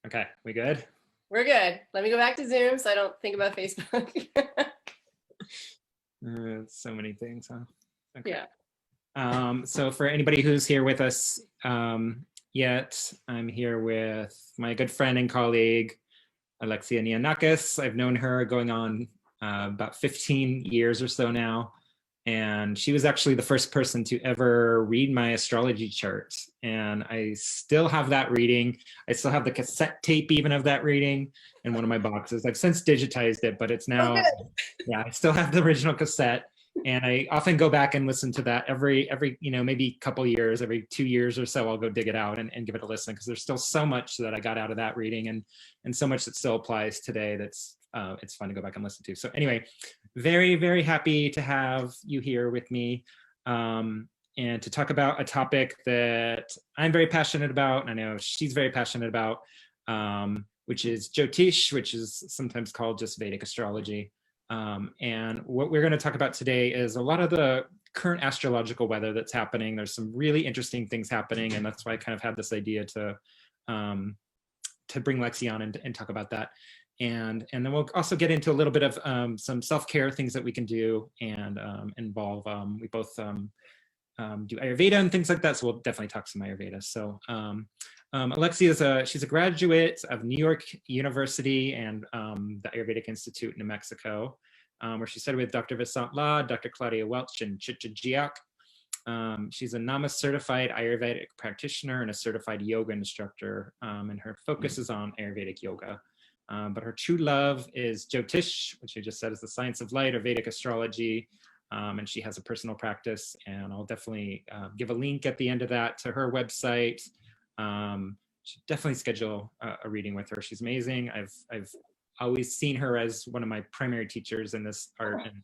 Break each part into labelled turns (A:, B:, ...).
A: Okay, we good?
B: We're good. Let me go back to Zoom so I don't think about Facebook.
A: So many things, huh?
B: Okay. Yeah.
A: So for anybody who's here with us yet, I'm here with my good friend and colleague, Alexia Neonakis. I've known her going on about 15 years or so now. And she was actually the first person to ever read my astrology chart. And I still have that reading. I still have the cassette tape even of that reading in one of my boxes. I've since digitized it, but it's now, yeah, I still have the original cassette. And I often go back and listen to that every maybe a couple years, every 2 years or so, I'll go dig it out and give it a listen, because there's still so much that I got out of that reading and so much that still applies today that's it's fun to go back and listen to. So anyway, very, very happy to have you here with me and to talk about a topic that I'm very passionate about, and I know she's very passionate about, which is Jyotish, which is sometimes called just Vedic astrology. And what we're going to talk about today is a lot of the current astrological weather that's happening. There's some really interesting things happening, and that's why I kind of had this idea to bring Lexi on and talk about that. And then we'll also get into a little bit of some self-care things that we can do and involve. We both do Ayurveda and things like that, so we'll definitely talk some Ayurveda. So Alexia she's a graduate of New York University and the Ayurvedic Institute in New Mexico, where she studied with Dr. Vasant La, Dr. Claudia Welch, and Chicha Jiak. She's a NAMA certified Ayurvedic practitioner and a certified yoga instructor, and her focus is on Ayurvedic yoga. But her true love is Jyotish, which I just said is the science of light or Vedic astrology. And she has a personal practice, and I'll definitely give a link at the end of that to her website. Should definitely schedule a reading with her. She's amazing. I've always seen her as one of my primary teachers in this art, and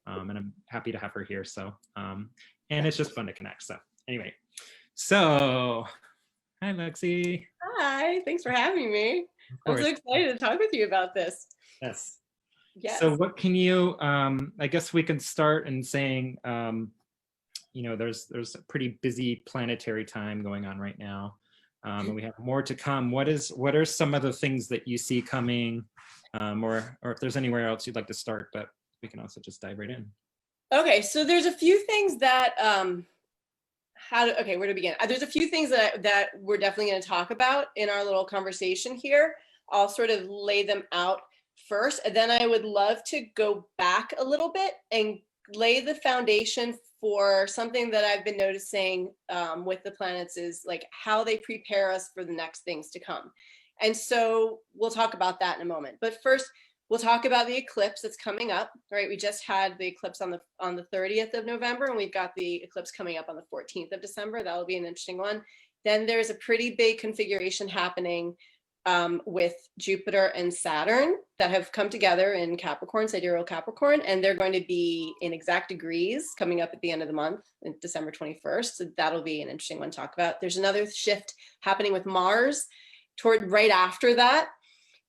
A: I'm happy to have her here. So, and it's just fun to connect. So anyway, so hi, Lexi.
B: Hi, thanks for having me. I'm so excited to talk with you about this.
A: Yes. So what can you, I guess we can start in saying, there's a pretty busy planetary time going on right now. And we have more to come. What are some of the things that you see coming, or if there's anywhere else you'd like to start, but we can also just dive right in.
B: Okay, so there's a few things that, where to begin? There's a few things that we're definitely going to talk about in our little conversation here. I'll sort of lay them out first, and then I would love to go back a little bit and lay the foundation for something that I've been noticing with the planets, is like how they prepare us for the next things to come. And so we'll talk about that in a moment. But first, we'll talk about the eclipse that's coming up, right? We just had the eclipse on the 30th of November, and we've got the eclipse coming up on the 14th of December. That'll be an interesting one. Then there's a pretty big configuration happening with Jupiter and Saturn that have come together in Capricorn, sidereal Capricorn, and they're going to be in exact degrees coming up at the end of the month, December 21st. So that'll be an interesting one to talk about. There's another shift happening with Mars right after that.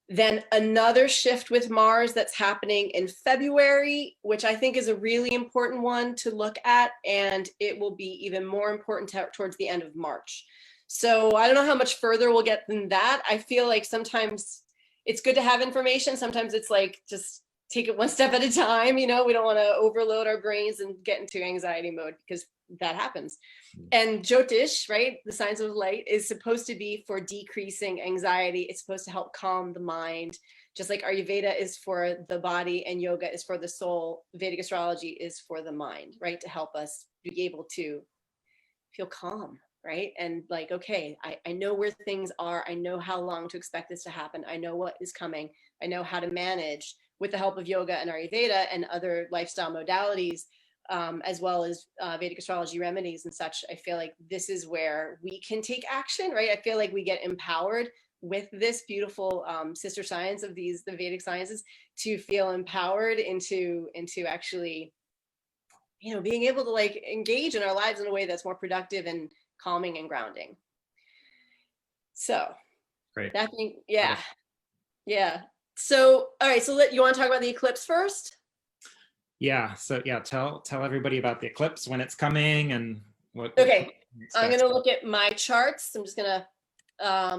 B: Then another shift with Mars that's happening in February, which I think is a really important one to look at, and it will be even more important towards the end of March. So I don't know how much further we'll get than that. I feel like sometimes it's good to have information. Sometimes it's like, just take it one step at a time. We don't want to overload our brains and get into anxiety mode, because that happens. And Jyotish, right, the science of light, is supposed to be for decreasing anxiety. It's supposed to help calm the mind. Just like Ayurveda is for the body and yoga is for the soul, Vedic astrology is for the mind, right? To help us be able to feel calm, right? And like, okay, I know where things are. I know how long to expect this to happen. I know what is coming. I know how to manage with the help of yoga and Ayurveda and other lifestyle modalities, as well as Vedic astrology remedies and such. I feel like this is where we can take action, right? I feel like we get empowered with this beautiful sister science of the Vedic sciences to feel empowered into actually, being able to like engage in our lives in a way that's more productive and calming and grounding. So,
A: great.
B: That being, yeah. So, all right. So, you want to talk about the eclipse first?
A: Yeah. So, yeah, tell everybody about the eclipse, when it's coming, and what.
B: Okay. I'm going to look at my charts. I'm just going to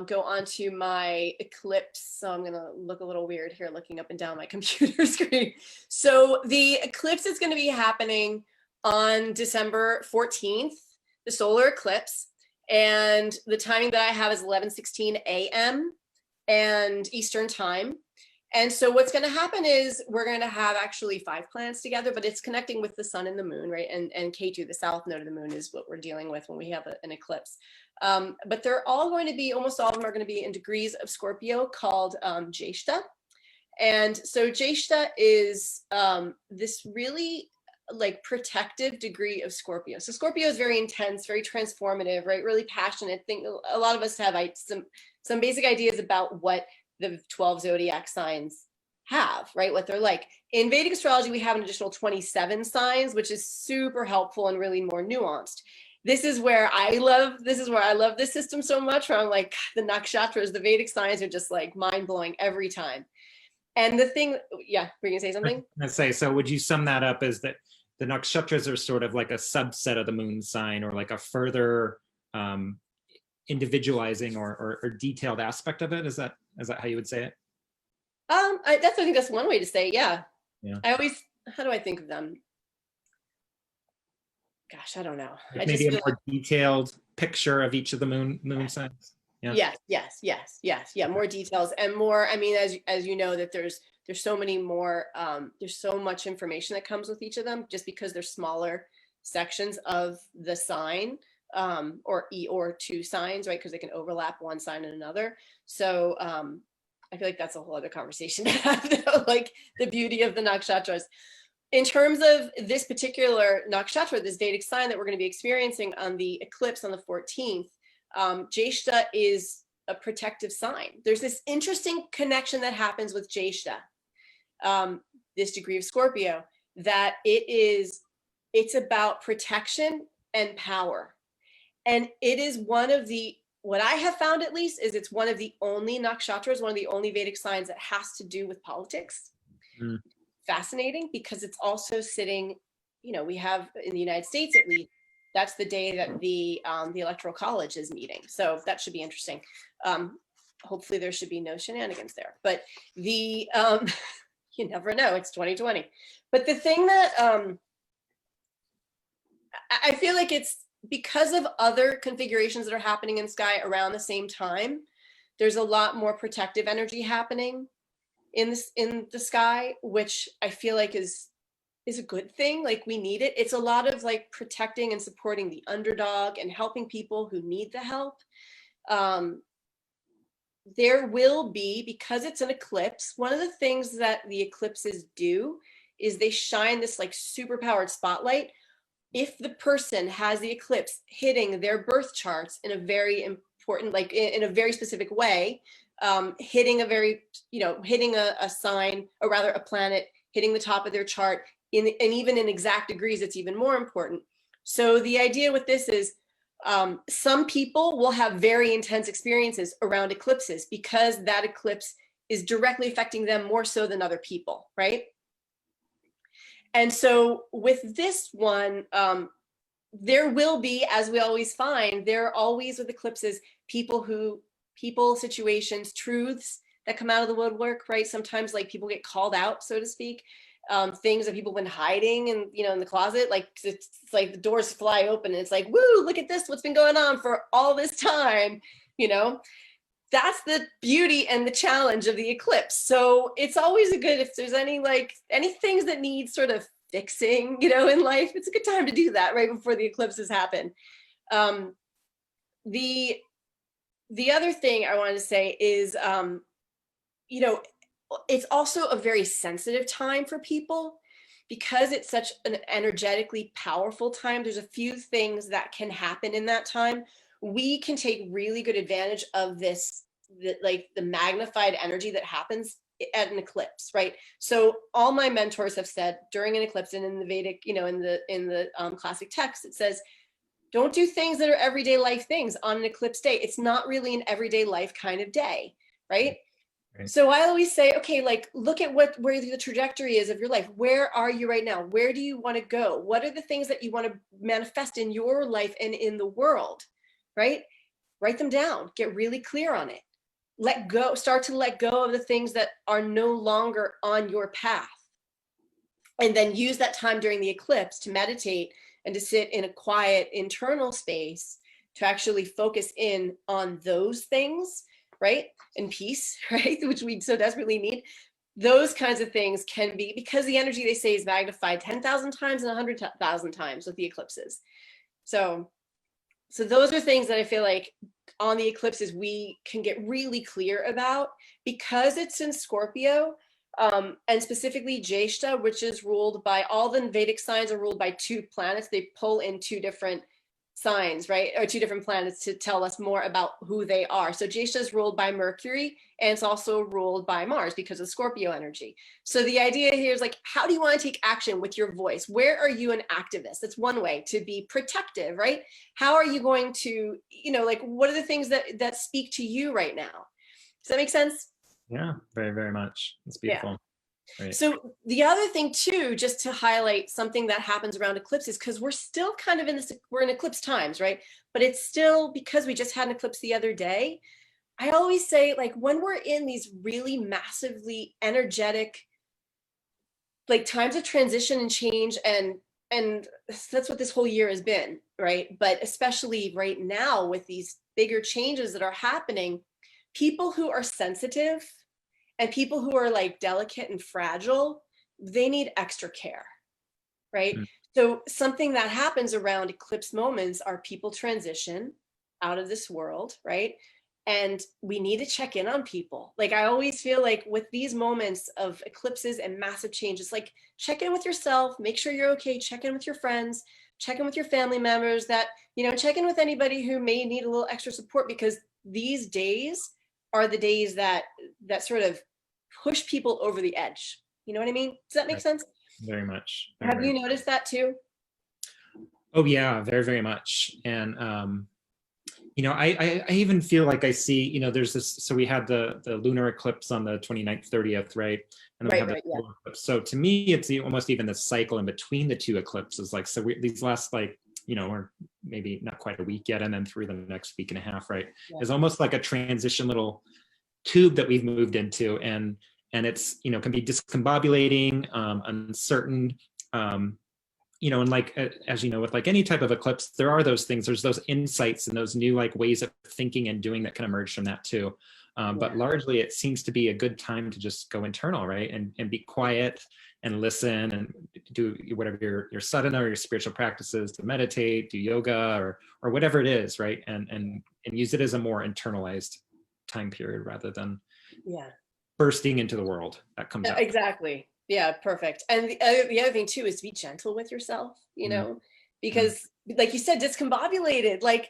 B: go on to my eclipse. So I'm going to look a little weird here looking up and down my computer screen. So the eclipse is going to be happening on December 14th, the solar eclipse. And the timing that I have is 11:16 a.m. and Eastern time. And so what's going to happen is we're going to have actually 5 planets together, but it's connecting with the sun and the moon, right? And Ketu, the south node of the moon, is what we're dealing with when we have an eclipse. But they're all going to be, almost all of them are going to be in degrees of Scorpio called Jyeshta. And so Jyeshta is this really like protective degree of Scorpio. So Scorpio is very intense, very transformative, right? Really passionate. I think a lot of us have some basic ideas about what the 12 zodiac signs have, right? What they're like. In Vedic astrology, we have an additional 27 signs, which is super helpful and really more nuanced. This is where I love this system so much, where I'm like, the nakshatras, the Vedic signs are just like mind-blowing every time. And the thing, yeah, were you gonna say something?
A: Let's say, so would you sum that up as that the nakshatras are sort of like a subset of the moon sign, or like a further individualizing or detailed aspect of it? Is that how you would say it?
B: I think that's one way to say it, yeah.
A: Yeah.
B: How do I think of them? Gosh, I don't know.
A: Like maybe a more detailed picture of each of the moon signs. Yeah.
B: Yes. Yeah, more details and more. I mean, as you know, that there's so many more. There's so much information that comes with each of them, just because they're smaller sections of the sign, or 2 signs, right? Because they can overlap one sign and another. So I feel like that's a whole other conversation to have, though, like the beauty of the nakshatras. In terms of this particular nakshatra, this Vedic sign that we're going to be experiencing on the eclipse on the 14th, Jyeshta is a protective sign. There's this interesting connection that happens with Jyeshta, this degree of Scorpio, that it's about protection and power. And it is one of the, what I have found at least, is it's one of the only nakshatras, one of the only Vedic signs that has to do with politics. Mm. Fascinating, because it's also sitting, we have in the United States at least, that's the day that the Electoral College is meeting. So that should be interesting. Hopefully there should be no shenanigans there, but you never know, it's 2020. But the thing that I feel like it's because of other configurations that are happening in sky around the same time, there's a lot more protective energy happening in the sky, which I feel like is a good thing. Like, we need it. It's a lot of like protecting and supporting the underdog and helping people who need the help. There will be, because it's an eclipse, one of the things that the eclipses do is they shine this like super powered spotlight. If the person has the eclipse hitting their birth charts in a very important, like in a very specific way, hitting a sign, or rather a planet, hitting the top of their chart, and even in exact degrees, it's even more important. So the idea with this is some people will have very intense experiences around eclipses because that eclipse is directly affecting them more so than other people, right? And so with this one, there will be, as we always find, there are always with eclipses, people, situations, truths that come out of the woodwork, right? Sometimes like people get called out, so to speak. Things that people have been hiding and in the closet, like it's like the doors fly open and it's like, woo, look at this, what's been going on for all this time, That's the beauty and the challenge of the eclipse. So it's always a good, if there's any things that need sort of fixing, in life, it's a good time to do that right before the eclipses happen. The other thing I wanted to say is, it's also a very sensitive time for people because it's such an energetically powerful time. There's a few things that can happen in that time. We can take really good advantage of this, the magnified energy that happens at an eclipse, right? So all my mentors have said during an eclipse, and in the Vedic, in the classic text, it says, don't do things that are everyday life things on an eclipse day. It's not really an everyday life kind of day, right? Right. So I always say, okay, like, look at where the trajectory is of your life. Where are you right now? Where do you want to go? What are the things that you want to manifest in your life and in the world, right? write them down, get really clear on it. Let go, start to let go of the things that are no longer on your path. And then use that time during the eclipse to meditate and to sit in a quiet internal space to actually focus in on those things, right? And peace, right? Which we so desperately need. Those kinds of things can be, because the energy, they say, is magnified 10,000 times and 100,000 times with the eclipses. So those are things that I feel like on the eclipses we can get really clear about, because it's in Scorpio, and specifically Jyeshta, which is ruled by, all the Vedic signs are ruled by two planets. They pull in two different signs, right? Or two different planets to tell us more about who they are. So Jyeshta is ruled by Mercury, and it's also ruled by Mars because of Scorpio energy. So the idea here is like, how do you want to take action with your voice? Where are you an activist? That's one way to be protective, right? How are you going to, like, what are the things that speak to you right now? Does that make sense?
A: Yeah, very, very much. It's beautiful.
B: Yeah.
A: Right.
B: So the other thing too, just to highlight something that happens around eclipses, because we're still kind of we're in eclipse times, right? But it's still, because we just had an eclipse the other day, I always say, like, when we're in these really massively energetic, like, times of transition and change, and that's what this whole year has been, right? But especially right now with these bigger changes that are happening, people who are sensitive and people who are like delicate and fragile, they need extra care, right? Mm. So something that happens around eclipse moments are people transition out of this world, right? And we need to check in on people. Like, I always feel like with these moments of eclipses and massive changes, like, check in with yourself, make sure you're okay, check in with your friends, check in with your family members, that, check in with anybody who may need a little extra support, because these days are the days that sort of push people over the edge. You know what I mean? Does that make sense?
A: Very much.
B: Have you noticed that too?
A: Oh yeah, very, very much. And I even feel like I see, there's this, so we had the lunar eclipse on the 29th, 30th, right? And then we have the solar eclipse. So to me, it's almost even the cycle in between the two eclipses. Like, so these last, like, or maybe not quite a week yet, and then through the next week and a half, right? Yeah. It's almost like a transition little tube that we've moved into, and it's, can be discombobulating, uncertain, and like, as you know, with like any type of eclipse, there are those things, there's those insights and those new like ways of thinking and doing that can emerge from that too. But largely it seems to be a good time to just go internal, right? And be quiet and listen and do whatever your sadhana or your spiritual practices, to meditate, do yoga, or whatever it is, right? And use it as a more internalized time period rather than bursting into the world that comes out.
B: Exactly. Yeah, perfect. And the other thing too is to be gentle with yourself, because like you said, discombobulated. Like,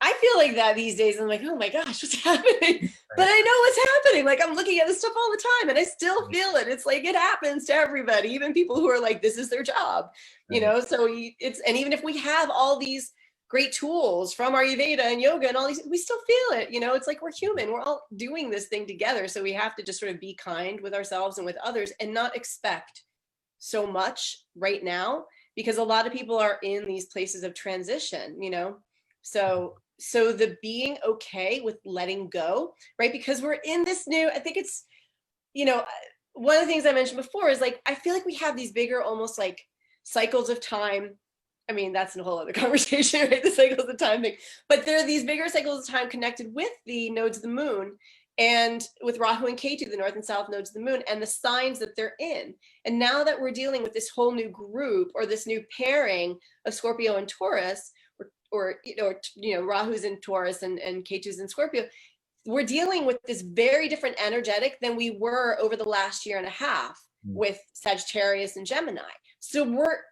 B: I feel like that these days. I'm like, oh my gosh, what's happening? Right. But I know what's happening. Like, I'm looking at this stuff all the time and I still feel it. It's like, it happens to everybody, even people who are like, this is their job, so and even if we have all these great tools from Ayurveda and yoga and all these, we still feel it, it's like, we're human, we're all doing this thing together. So we have to just sort of be kind with ourselves and with others and not expect so much right now, because a lot of people are in these places of transition, so the being okay with letting go, right? Because we're in this new, I think it's, one of the things I mentioned before is like, I feel like we have these bigger, almost like cycles of time. I mean, that's a whole other conversation, right? The cycles of time thing. But there are these bigger cycles of time connected with the nodes of the moon, and with Rahu and Ketu, the north and south nodes of the moon, and the signs that they're in. And now that we're dealing with this whole new group, or this new pairing of Scorpio and Taurus, or Rahu's in Taurus and Ketu's in Scorpio, we're dealing with this very different energetic than we were over the last year and a half with Sagittarius and Gemini. So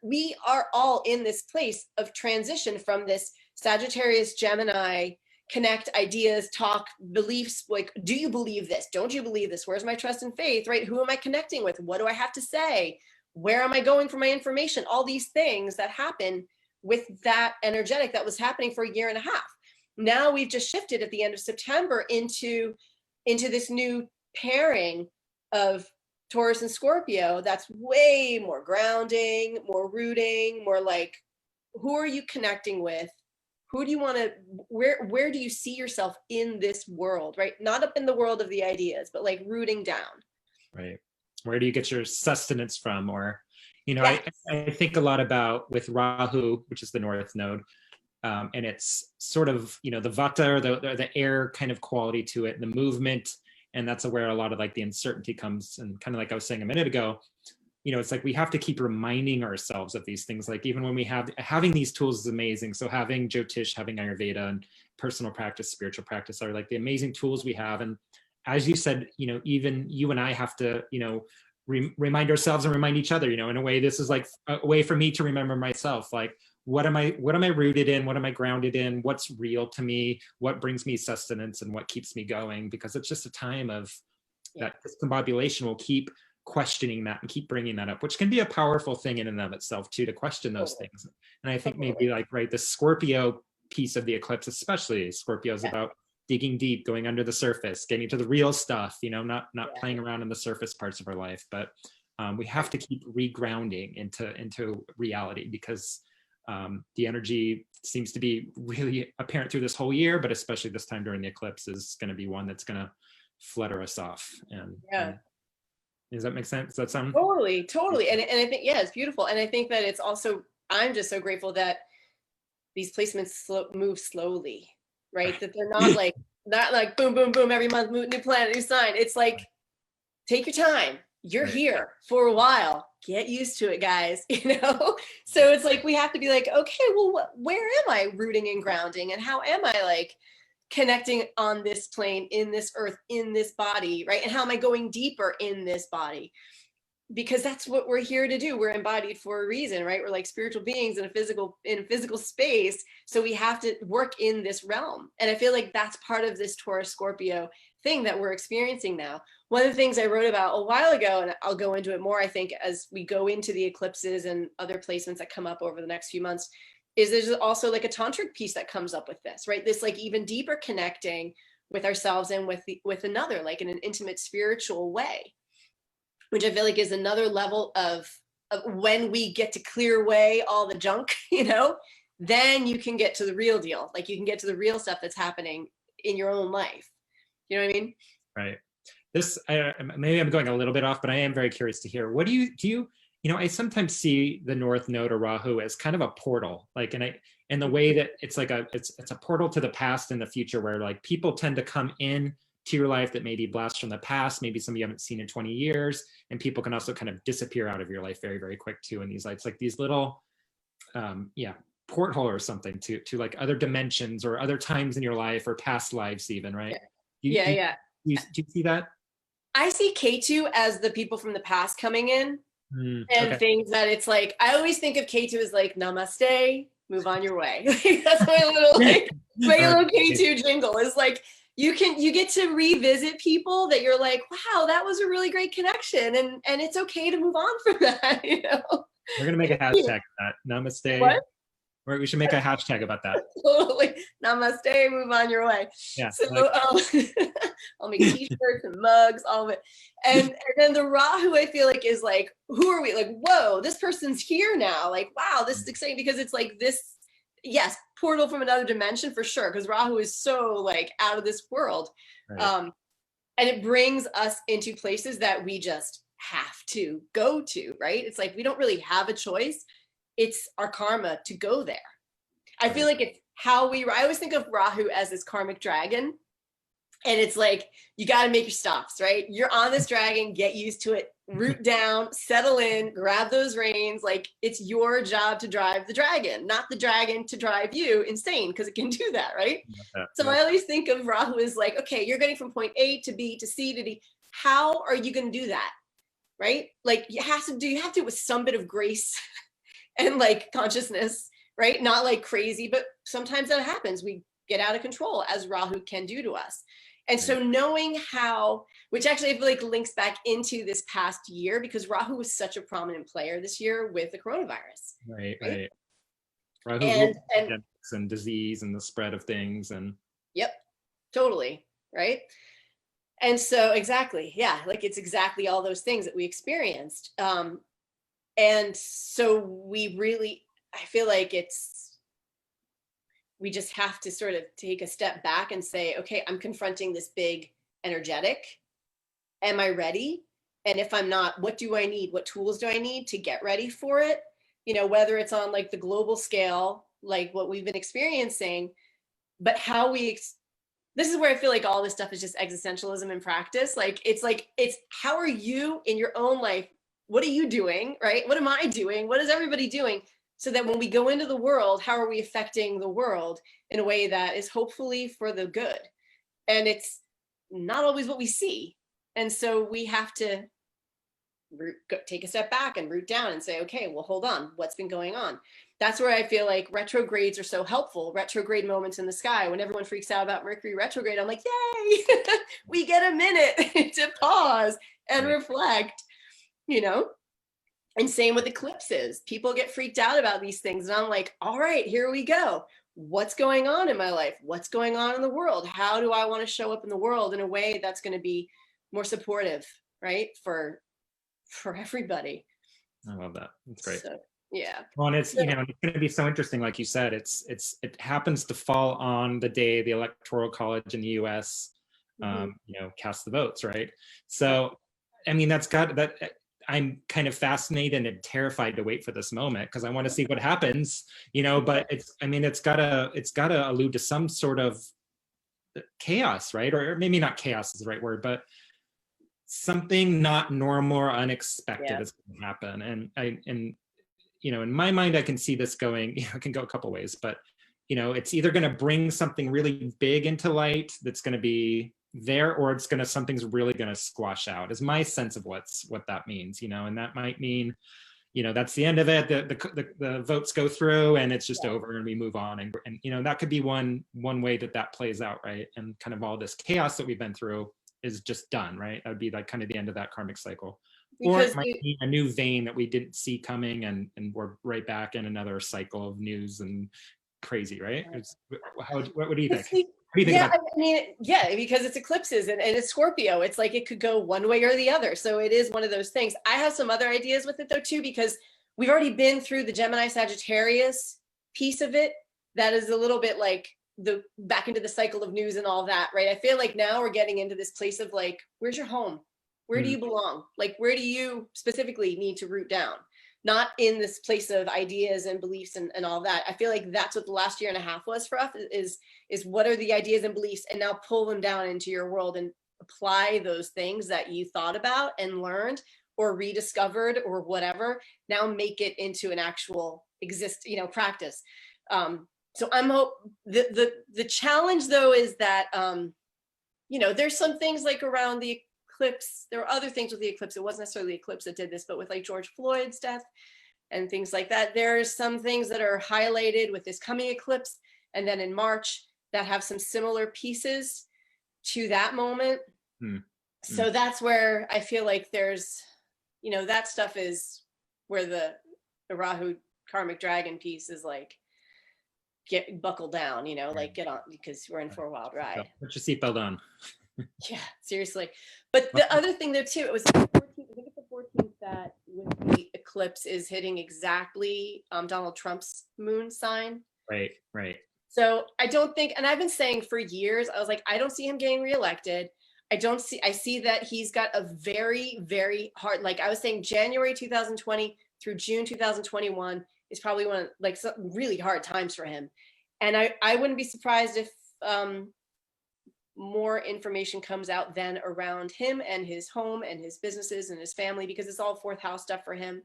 B: we are all in this place of transition from this Sagittarius, Gemini, connect, ideas, talk, beliefs, like, do you believe this? Don't you believe this? Where's my trust and faith, right? Who am I connecting with? What do I have to say? Where am I going for my information? All these things that happen with that energetic that was happening for a year and a half. Now we've just shifted at the end of September into this new pairing of Taurus and Scorpio that's way more grounding, more rooting, more like, who are you connecting with who do you want to, where do you see yourself in this world, right? Not up in the world of the ideas, but like rooting down.
A: Right. Where do you get your sustenance from? Or,
B: Yes.
A: I think a lot about with Rahu, which is the north node, and it's sort of, the vata or the air kind of quality to it, and the movement. And that's where a lot of like the uncertainty comes. And kind of like I was saying a minute ago, it's like we have to keep reminding ourselves of these things. Like even when we having these tools is amazing. So having Jyotish, having Ayurveda and personal practice, spiritual practice are like the amazing tools we have. And as you said, even you and I have to, remind ourselves and remind each other, in a way, this is like a way for me to remember myself. Like, what am I rooted in? What am I grounded in? What's real to me? What brings me sustenance and what keeps me going? Because it's just a time of that discombobulation will keep questioning that and keep bringing that up, which can be a powerful thing in and of itself too, to question those things. And I think maybe like, right, the Scorpio piece of the eclipse, especially Scorpio is about digging deep, going under the surface, getting to the real stuff, not playing around in the surface parts of our life. But we have to keep regrounding into reality, because the energy seems to be really apparent through this whole year, but especially this time during the eclipse is going to be one that's going to flutter us off. And does that make sense? Does that sound?
B: Totally. And I think, it's beautiful. And I think that it's also, I'm just so grateful that these placements move slowly, right? That they're not like boom, boom, boom, every month, new planet, new sign. It's like, take your time. You're here for a while. Get used to it, guys. So it's like, we have to be like, okay, well, where am I rooting and grounding? And how am I like connecting on this plane, in this earth, in this body, right? And how am I going deeper in this body? Because that's what we're here to do. We're embodied for a reason, right? We're like spiritual beings in a physical space. So we have to work in this realm. And I feel like that's part of this Taurus Scorpio thing that we're experiencing now. One of the things I wrote about a while ago, and I'll go into it more, I think, as we go into the eclipses and other placements that come up over the next few months, is there's also like a tantric piece that comes up with this, right? This like even deeper connecting with ourselves and with another, like in an intimate spiritual way, which I feel like is another level of when we get to clear away all the junk, then you can get to the real deal. Like you can get to the real stuff that's happening in your own life. You know what I mean? Right.
A: This, maybe I'm going a little bit off, but I am very curious to hear, what do you, I sometimes see the North Node or Rahu as kind of a portal, like, and the way that it's like it's a portal to the past and the future, where like people tend to come in to your life that may be blasts from the past, maybe somebody you haven't seen in 20 years, and people can also kind of disappear out of your life very, very quick too. And these lights, like these little, porthole or something to like other dimensions or other times in your life or past lives even, right? Do you see that?
B: I see Ketu as the people from the past coming in. And things that it's like, I always think of Ketu as like, namaste, move on your way. That's my little Ketu jingle is like, you get to revisit people that you're like, wow, that was a really great connection. And it's okay to move on from that,
A: We're going to make a hashtag of that. Namaste.
B: What?
A: We should make a hashtag about that.
B: Totally. Namaste, move on your way.
A: Yeah.
B: So I'll make t-shirts and mugs, all of it. And then the Rahu, I feel like, is like, who are we? Like, whoa, this person's here now. Like, wow, this is exciting, because it's like this, yes, portal from another dimension for sure, because Rahu is so like out of this world. Right. And it brings us into places that we just have to go to, right? It's like, we don't really have a choice. It's our karma to go there. I feel like it's how I always think of Rahu as this karmic dragon. And it's like, you got to make your stops, right? You're on this dragon, get used to it, root down, settle in, grab those reins. Like, it's your job to drive the dragon, not the dragon to drive you insane, because it can do that, right? So I always think of Rahu as like, okay, you're getting from point A to B to C to D. How are you going to do that? Right? Like, you have to do it with some bit of grace and like consciousness, right? Not like crazy, but sometimes that happens. We get out of control, as Rahu can do to us. And so knowing how, which actually I feel like links back into this past year, because Rahu was such a prominent player this year with the coronavirus.
A: Right. Rahu and disease and the spread of things. And
B: yep, totally, right? And so exactly, yeah, like it's exactly all those things that we experienced. And so we really, I feel like it's we just have to sort of take a step back and say, okay, I'm confronting this big energetic. Am I ready? And if I'm not, what do I need? What tools do I need to get ready for it? Whether it's on like the global scale, like what we've been experiencing, but how this is where I feel like all this stuff is just existentialism in practice. It's how are you in your own life? What are you doing, right? What am I doing? What is everybody doing? So that when we go into the world, how are we affecting the world in a way that is hopefully for the good? And it's not always what we see. And so we have to take a step back and root down and say, okay, well, hold on, what's been going on? That's where I feel like retrogrades are so helpful. Retrograde moments in the sky, when everyone freaks out about Mercury retrograde, I'm like, yay, we get a minute to pause and reflect, and same with eclipses. People get freaked out about these things. And I'm like, all right, here we go. What's going on in my life? What's going on in the world? How do I want to show up in the world in a way that's going to be more supportive, right? For everybody.
A: I love that. That's great.
B: So, yeah.
A: Well, and it's, it's going to be so interesting. Like you said, it happens to fall on the day the Electoral College in the US, cast the votes, right? So, I mean, I'm kind of fascinated and terrified to wait for this moment because I want to see what happens, but it's gotta allude to some sort of chaos, right? Or maybe not chaos is the right word, but something not normal or unexpected is going to happen. And in my mind, I can see this going, it can go a couple ways, but it's either going to bring something really big into light that's going to be there, or something's really going to squash out, is my sense of what that means, and that might mean, that's the end of it. The votes go through and it's just over and we move on. And that could be one way that plays out, right? And kind of all this chaos that we've been through is just done, right? That would be like kind of the end of that karmic cycle. Or it might be a new vein that we didn't see coming and we're right back in another cycle of news and crazy, right? What do you think?
B: Because it's eclipses and it's Scorpio. It's like it could go one way or the other. So it is one of those things. I have some other ideas with it though too, because we've already been through the Gemini Sagittarius piece of it. That is a little bit like the back into the cycle of news and all that, right? I feel like now we're getting into this place of like, where's your home? Where do you belong? Like, where do you specifically need to root down? Not in this place of ideas and beliefs and all that. I feel like that's what the last year and a half was for us, is what are the ideas and beliefs, and now pull them down into your world and apply those things that you thought about and learned or rediscovered or whatever. Now make it into an actual practice. So I'm the challenge though is that there's some things like around the eclipse. There were other things with the eclipse. It wasn't necessarily the eclipse that did this, but with like George Floyd's death and things like that, there's some things that are highlighted with this coming eclipse and then in March that have some similar pieces to that moment. So that's where I feel like there's, that stuff is where the Rahu karmic dragon piece is like, buckle down, like get on, because we're in for a wild ride.
A: Put your seatbelt on.
B: Yeah, seriously. But the other thing though too, it was the 14th, I think it's the 14th that with the eclipse is hitting exactly Donald Trump's moon sign.
A: Right.
B: So I don't think, and I've been saying for years, I was like, I don't see him getting reelected. I see that he's got a very, very hard, like I was saying, January 2020 through June 2021 is probably one of like some really hard times for him. And I wouldn't be surprised if more information comes out then around him and his home and his businesses and his family, because it's all fourth house stuff for him.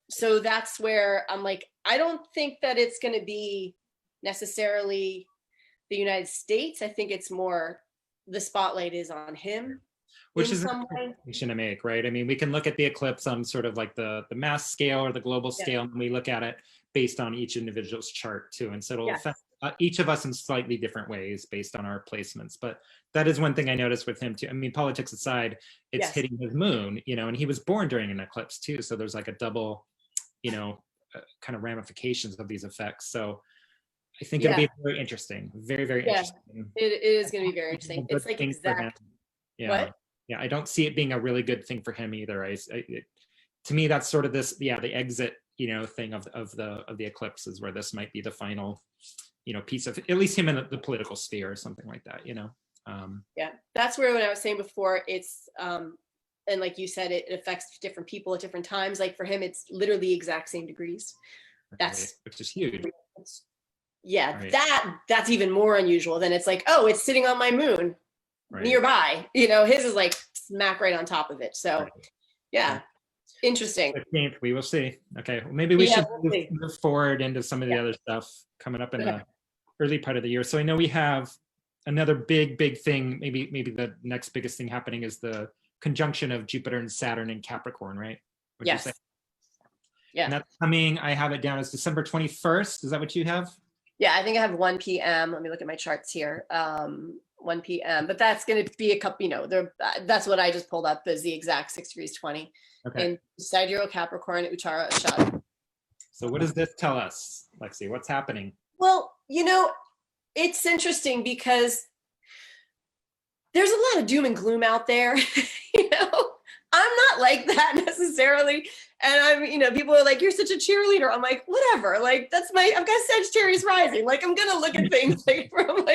B: So that's where I'm like, I don't think that it's going to be necessarily the United States. I think it's more the spotlight is on him.
A: Which is a distinction to make, right? I mean, we can look at the eclipse on sort of like the mass scale or the global scale, and we look at it based on each individual's chart too. And so it'll affect each of us in slightly different ways based on our placements. But that is one thing I noticed with him too. I mean, politics aside, it's hitting his moon, and he was born during an eclipse too. So there's like a double, kind of ramifications of these effects. So I think it'll be very interesting. Very, very interesting.
B: It is going to be very interesting. It's like exact.
A: What? Yeah, I don't see it being a really good thing for him either. To me, that's sort of this, the exit, thing of the eclipses, where this might be the final, piece of at least him in the political sphere or something like that,
B: Yeah, that's where, when I was saying before, it's and like you said, it affects different people at different times. Like for him, it's literally exact same degrees. That's
A: which is huge.
B: Yeah,
A: right.
B: that's even more unusual than it's like, oh, it's sitting on my moon nearby. His is like smack right on top of it. So yeah, interesting.
A: 15th, we will see. Okay, well, maybe we should move forward into some of the other stuff coming up in the early part of the year. So I know we have another big thing. Maybe the next biggest thing happening is the conjunction of Jupiter and Saturn in Capricorn, right?
B: Yes.
A: Yeah. And that's coming, I have it down as December 21st. Is that what you have?
B: Yeah, I think I have 1 p.m. Let me look at my charts here. 1 p.m. But that's going to be a couple, that's what I just pulled up as the exact 6 degrees 20.
A: Okay.
B: In Sidereal Capricorn, Uttara Ashada.
A: So what does this tell us, Lexi? What's happening?
B: Well, it's interesting because there's a lot of doom and gloom out there. I'm not like that necessarily. And people are like, you're such a cheerleader. I'm like, whatever. Like, I've got Sagittarius rising. Like, I'm going to look at things from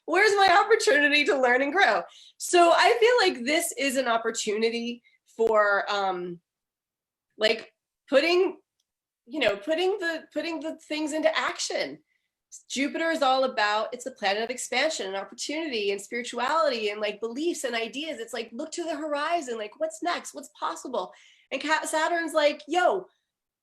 B: where's my opportunity to learn and grow? So I feel like this is an opportunity for putting the things into action. Jupiter is all about, it's a planet of expansion and opportunity and spirituality and beliefs and ideas. It's like, look to the horizon, what's next, what's possible. And Saturn's like, yo,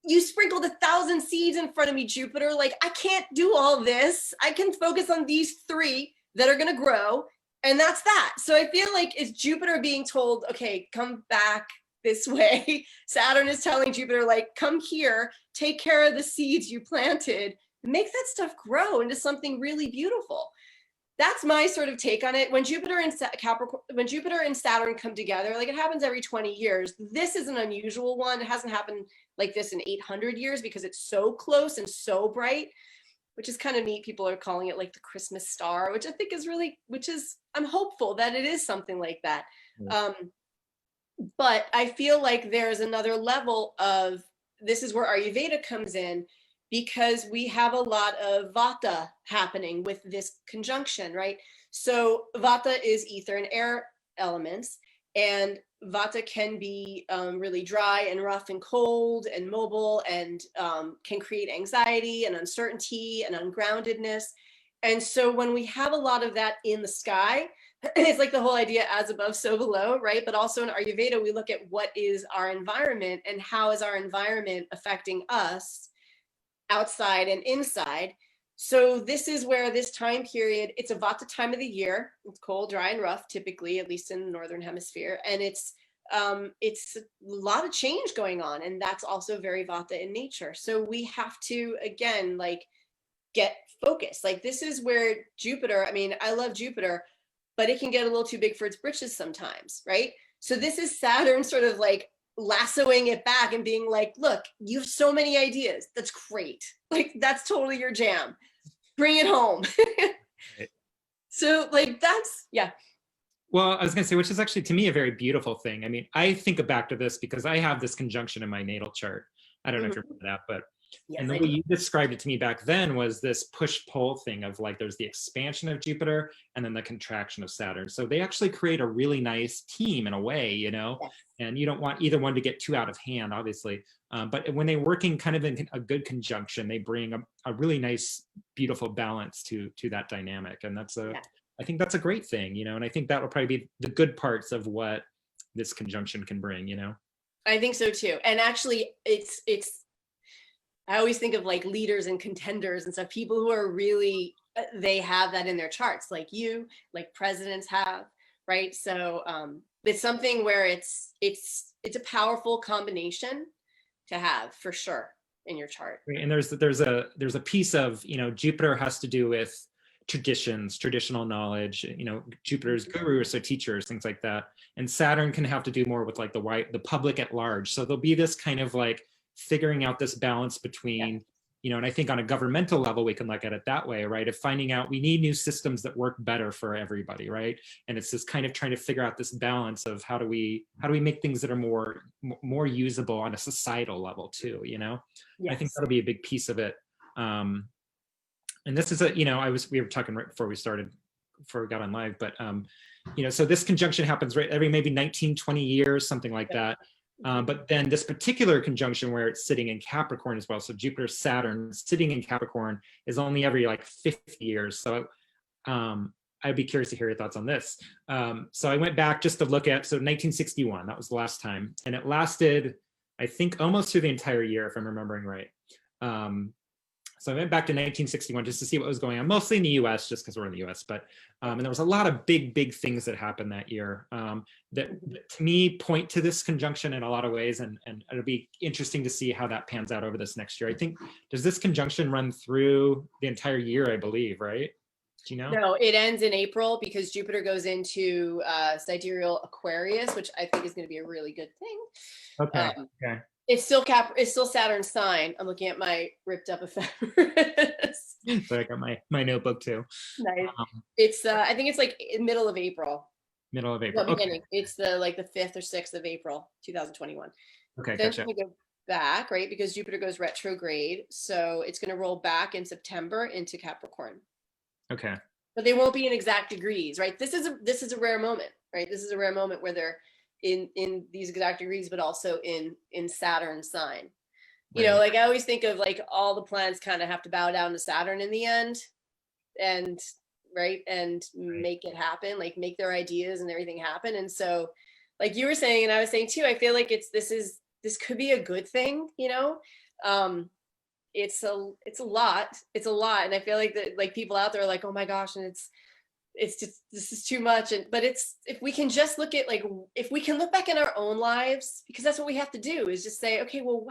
B: you sprinkled 1,000 seeds in front of me, Jupiter. I can't do all this. I can focus on these 3 that are going to grow. And that's that. So I feel like it's Jupiter being told, okay, come back this way. Saturn is telling Jupiter, come here, take care of the seeds you planted, make that stuff grow into something really beautiful. That's my sort of take on it. When Jupiter and Saturn come together, it happens every 20 years. This is an unusual one. It hasn't happened like this in 800 years because it's so close and so bright, which is kind of neat. People are calling it the Christmas star, which I think is I'm hopeful that it is something like that. Yeah. But I feel like there's another level of, this is where Ayurveda comes in, because we have a lot of vata happening with this conjunction, right? So vata is ether and air elements, and vata can be really dry and rough and cold and mobile, and can create anxiety and uncertainty and ungroundedness. And so when we have a lot of that in the sky, it's like the whole idea, as above, so below, right? But also in Ayurveda, we look at what is our environment and how is our environment affecting us outside and inside. So this is where this time period, it's a vata time of the year. It's cold, dry, and rough, typically, at least in the northern hemisphere. And it's a lot of change going on. And that's also very vata in nature. So we have to, again, get focused. This is where Jupiter, I love Jupiter, but it can get a little too big for its britches sometimes, right? So this is Saturn sort of lassoing it back and being like, look, you have so many ideas. That's great. That's totally your jam. Bring it home.
A: Right.
B: So yeah.
A: Well, I was going to say, which is actually to me a very beautiful thing. I think back to this because I have this conjunction in my natal chart. I don't know if you remember that, but
B: yes,
A: and the way you described it to me back then was this push-pull thing of there's the expansion of Jupiter and then the contraction of Saturn. So they actually create a really nice team in a way, yes. And you don't want either one to get too out of hand, obviously. But when they're working kind of in a good conjunction, they bring a really nice, beautiful balance to that dynamic. And I think that's a great thing, and I think that will probably be the good parts of what this conjunction can bring,
B: I think so too. And actually I always think of leaders and contenders and stuff, people who are really, they have that in their charts, presidents have, right? So it's something where it's a powerful combination to have for sure in your chart.
A: And there's a piece of, Jupiter has to do with traditions, traditional knowledge, Jupiter's gurus or teachers, things like that. And Saturn can have to do more with the public at large. So there'll be this kind of figuring out this balance between and I think on a governmental level, we can look at it that way, right? Of finding out we need new systems that work better for everybody, right? And it's just kind of trying to figure out this balance of how do we make things that are more usable on a societal level too,
B: Yes.
A: I think that'll be a big piece of it. And this is we were talking right before we got on live, but so this conjunction happens right every maybe 19, 20 years, something like that. But then this particular conjunction where it's sitting in Capricorn as well, so Jupiter-Saturn sitting in Capricorn is only every like 50 years. So I'd be curious to hear your thoughts on this. So I went back just to look at, so 1961, that was the last time. And it lasted, I think, almost through the entire year, if I'm remembering right. So I went back to 1961 just to see what was going on, mostly in the US, just because we're in the US. But and there was a lot of big things that happened that year that to me point to this conjunction in a lot of ways. And it'll be interesting to see how that pans out over this next year. I think, does this conjunction run through the entire year, I believe, right? Do you know?
B: No, it ends in April because Jupiter goes into sidereal Aquarius, which I think is going to be a really good thing.
A: Okay. Okay.
B: It's still Saturn's sign. I'm looking at my ripped up ephemeris.
A: So I got my notebook too.
B: Nice. It's I think it's like middle of April.
A: Middle of April.
B: No, beginning. Okay. It's the 5th or 6th of April, 2021.
A: Okay,
B: then
A: gotcha.
B: We go back, right? Because Jupiter goes retrograde. So it's going to roll back in September into Capricorn.
A: Okay.
B: But they won't be in exact degrees, right? This is a rare moment, right? This is a rare moment where they're in these exact degrees, but also in Saturn's sign. You know, like I always think of like all the planets kind of have to bow down to Saturn in the end, and make it happen, like make their ideas and everything happen. And so, like you were saying, and I was saying too, I feel like this could be a good thing, it's a lot, and I feel like that, like people out there are like, oh my gosh, and it's just, this is too much. But if we can just look at, like, if we can look back in our own lives, because that's what we have to do, is just say, okay, well,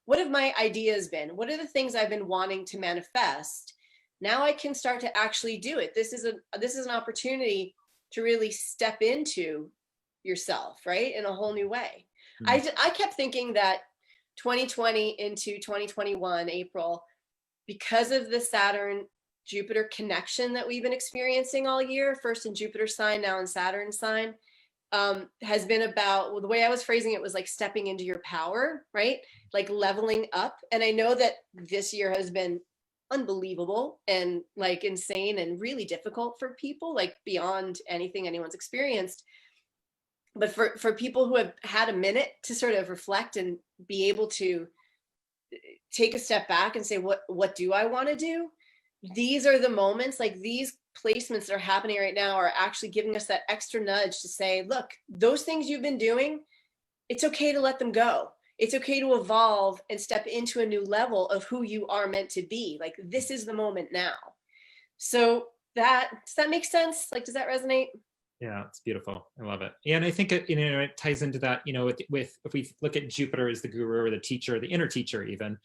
B: what have my ideas been? What are the things I've been wanting to manifest? Now I can start to actually do it. This is an opportunity to really step into yourself, right? In a whole new way. Mm-hmm. I kept thinking that 2020 into 2021, April, because of the Saturn Jupiter connection that we've been experiencing all year, first in Jupiter sign, now in Saturn sign, has been about, well, the way I was phrasing it was like stepping into your power, right? Like leveling up. And I know that this year has been unbelievable and like insane and really difficult for people, like beyond anything anyone's experienced. But for people who have had a minute to sort of reflect and be able to take a step back and say, what do I want to do? These are the moments, like these placements that are happening right now are actually giving us that extra nudge to say, look, those things you've been doing, it's okay to let them go. It's okay to evolve and step into a new level of who you are meant to be. Like, this is the moment now. So does that make sense? Like, does that resonate?
A: Yeah, it's beautiful. I love it. Yeah, and I think it ties into that, with if we look at Jupiter as the guru or the teacher, the inner teacher even,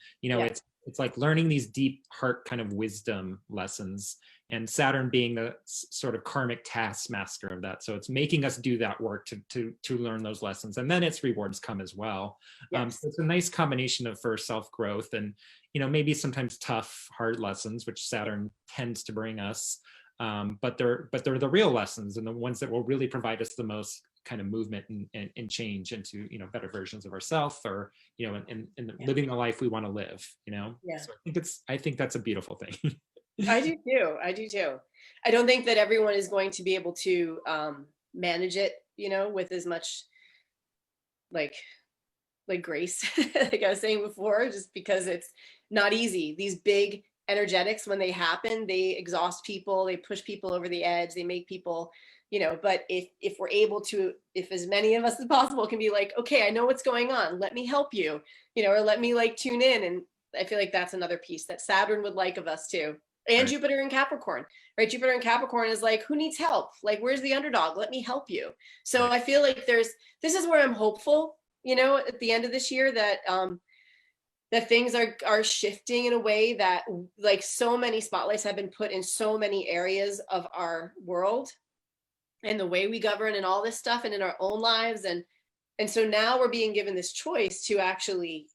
A: it's like learning these deep heart kind of wisdom lessons, and Saturn being the sort of karmic taskmaster of that. So it's making us do that work to learn those lessons, and then its rewards come as well. Yes. So it's a nice combination of for self-growth and, maybe sometimes tough, hard lessons, which Saturn tends to bring us. But they're the real lessons, and the ones that will really provide us the most kind of movement and change into better versions of ourselves, or and living the life we want to live. Yeah. So I think that's a beautiful thing.
B: I do too. I don't think that everyone is going to be able to manage it, with as much like grace, like I was saying before, just because it's not easy. These big energetics, when they happen, they exhaust people, they push people over the edge, they make people, but if we're able to, if as many of us as possible can be like, okay, I know what's going on, let me help you, or let me like tune in. And I feel like that's another piece that Saturn would like of us too. And right. Jupiter in Capricorn, right? Jupiter in Capricorn is like, who needs help? Like, where's the underdog? Let me help you. So right. I feel like this is where I'm hopeful, at the end of this year, that that things are shifting in a way that, like, so many spotlights have been put in so many areas of our world and the way we govern and all this stuff, and in our own lives. And so now we're being given this choice to actually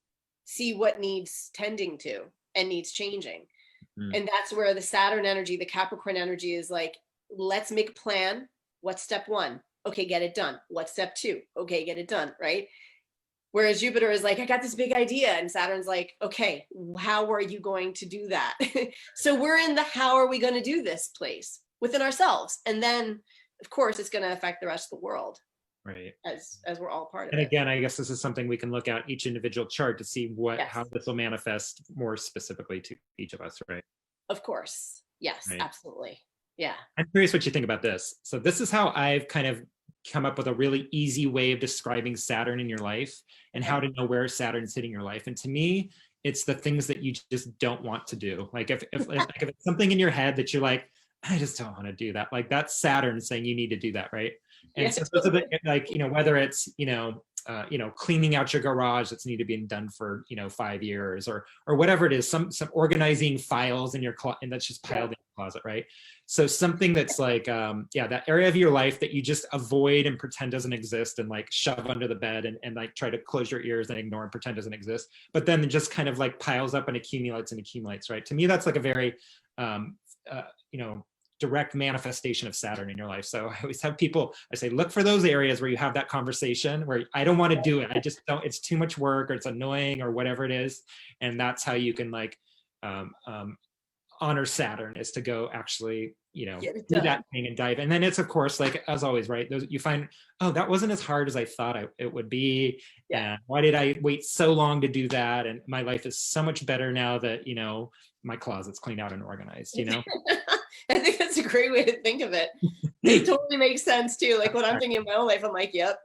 B: see what needs tending to and needs changing.
A: Mm.
B: And that's where the Saturn energy, the Capricorn energy is like, let's make a plan. What's step one? Okay, get it done. What's step two? Okay, get it done, right? Whereas Jupiter is like, I got this big idea. And Saturn's like, okay, how are you going to do that? So we're in the how are we going to do this place within ourselves. And then, of course, it's going to affect the rest of the world.
A: Right.
B: As we're all part of
A: and
B: it.
A: again, I guess this is something we can look at each individual chart to see what
B: Yes.
A: how this will manifest more specifically to each of us, right?
B: Of course. Yes,
A: Right.
B: absolutely. Yeah.
A: I'm curious what you think about this. So this is how I've kind of come up with a really easy way of describing Saturn in your life and how to know where Saturn's hitting your life. And to me, it's the things that you just don't want to do. Like if it's something in your head that you're like, I just don't want to do that. Like that's Saturn saying you need to do that, right? And so those are the, like, whether it's, cleaning out your garage that's need to be done for, 5 years or whatever it is, some organizing files in your closet, and that's just piled in your closet, right? So something that's like, that area of your life that you just avoid and pretend doesn't exist and like shove under the bed and like try to close your ears and ignore and pretend doesn't exist, but then it just kind of like piles up and accumulates, right? To me, that's like a very, direct manifestation of Saturn in your life. So I always have people, I say, look for those areas where you have that conversation where I don't want to do it. I just don't, it's too much work or it's annoying or whatever it is. And that's how you can like honor Saturn, is to go actually, do that thing and dive. And then it's, of course, like, as always, right? Those, you find, oh, that wasn't as hard as I thought it would be.
B: Yeah.
A: And why did I wait so long to do that? And my life is so much better now that, my closet's cleaned out and organized,
B: I think that's a great way to think of it. It totally makes sense too. Like when I'm thinking of my own life, I'm like, yep.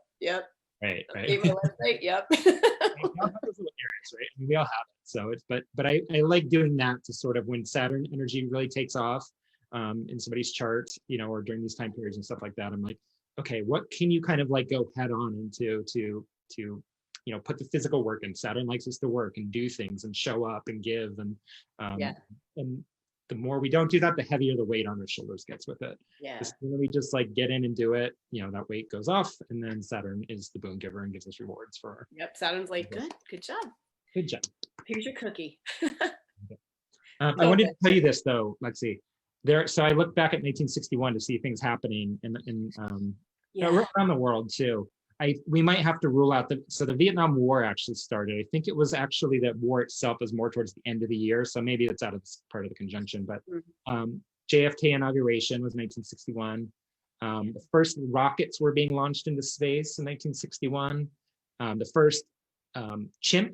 A: Right.
B: Gave it a website, yep.
A: We all have those little areas, right? I mean, we all have it. So it's, but I like doing that to sort of, when Saturn energy really takes off in somebody's chart, or during these time periods and stuff like that, I'm like, okay, what can you kind of like go head on into to put the physical work in. Saturn likes us to work and do things and show up and give, and the more we don't do that, the heavier the weight on our shoulders gets with it.
B: Yeah.
A: The sooner we just like get in and do it, that weight goes off, and then Saturn is the boon giver and gives us rewards for.
B: Yep. Saturn's like, good job.
A: Good job.
B: Here's your cookie.
A: I wanted to tell you this though, Lexi. So I looked back at 1961 to see things happening around the world too. We might have to rule out the Vietnam War actually started. I think it was actually that war itself was more towards the end of the year. So maybe it's out of this part of the conjunction, but JFK inauguration was 1961. The first rockets were being launched into space in 1961. The first chimp,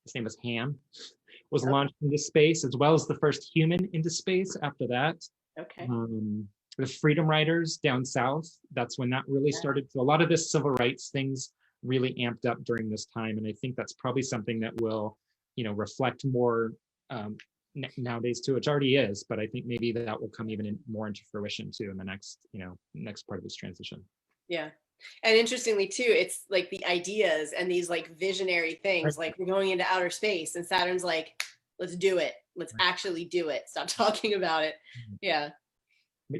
A: his name was Ham, was launched into space, as well as the first human into space after that.
B: Okay.
A: The Freedom Riders down south, that's when that really started. So a lot of this civil rights things really amped up during this time. And I think that's probably something that will, reflect more nowadays too, which already is, but I think maybe that will come even more into fruition too in the next part of this transition.
B: Yeah. And interestingly too, it's like the ideas and these like visionary things, like we're going into outer space, and Saturn's like, let's do it. Let's actually do it. Stop talking about it. Yeah.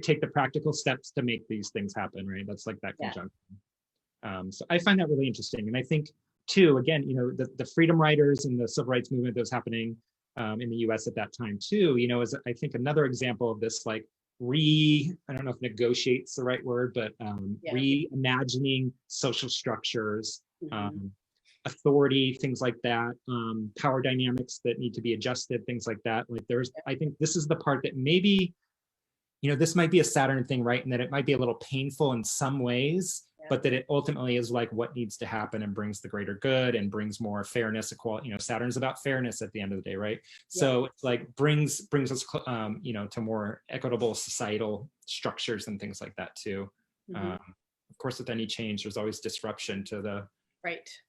A: Take the practical steps to make these things happen, right? That's like that conjunction. So I find that really interesting. And I think too, again, the freedom riders and the civil rights movement that was happening in the US at that time too, is I think another example of this, like I don't know if negotiate's the right word, but reimagining social structures, authority, things like that, power dynamics that need to be adjusted, things like that. Like I think this is the part that maybe, this might be a Saturn thing, right? And that it might be a little painful in some ways, but that it ultimately is like what needs to happen and brings the greater good and brings more fairness, equality. Saturn's about fairness at the end of the day, right? So it's like brings us, to more equitable societal structures and things like that too. Of course, with any change, there's always disruption to the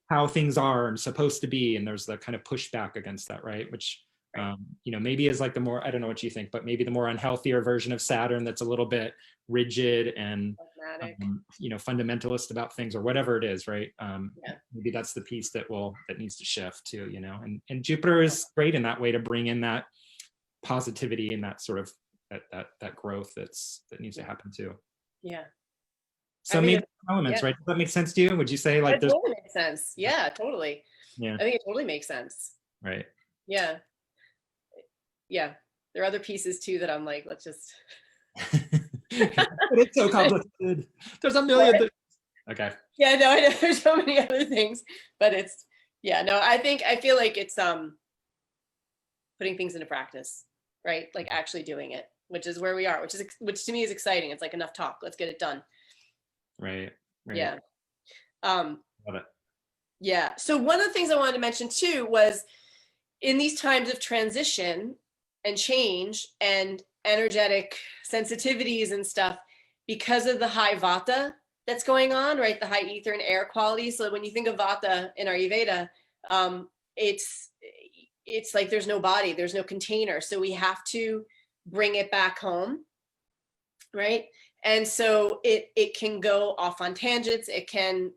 A: how things are and supposed to be, and there's the kind of pushback against that, right? Which maybe is like the more, I don't know what you think, but maybe the more unhealthier version of Saturn that's a little bit rigid and fundamentalist about things or whatever it is, right? Maybe that's the piece that needs to shift too, and Jupiter is great in that way to bring in that positivity and that sort of that growth that needs to happen too.
B: Yeah.
A: So maybe elements, right? Does that make sense to you? Would you say like
B: that totally makes sense? Yeah, totally.
A: Yeah.
B: I think it totally makes sense.
A: Right.
B: Yeah. yeah, there are other pieces too that I'm like, let's just.
A: But it's so complicated. There's a million things. Okay.
B: Yeah, no, I know there's so many other things, but it's, yeah, no, I feel like it's putting things into practice, right? Like actually doing it, which is where we are, which to me is exciting. It's like enough talk, let's get it done.
A: Right.
B: Yeah.
A: Love it.
B: Yeah. So one of the things I wanted to mention too was in these times of transition and change and energetic sensitivities and stuff, because of the high vata that's going on, right? The high ether and air quality. So when you think of vata in Ayurveda, it's like there's no body, there's no container. So we have to bring it back home, right? And so it can go off on tangents. It can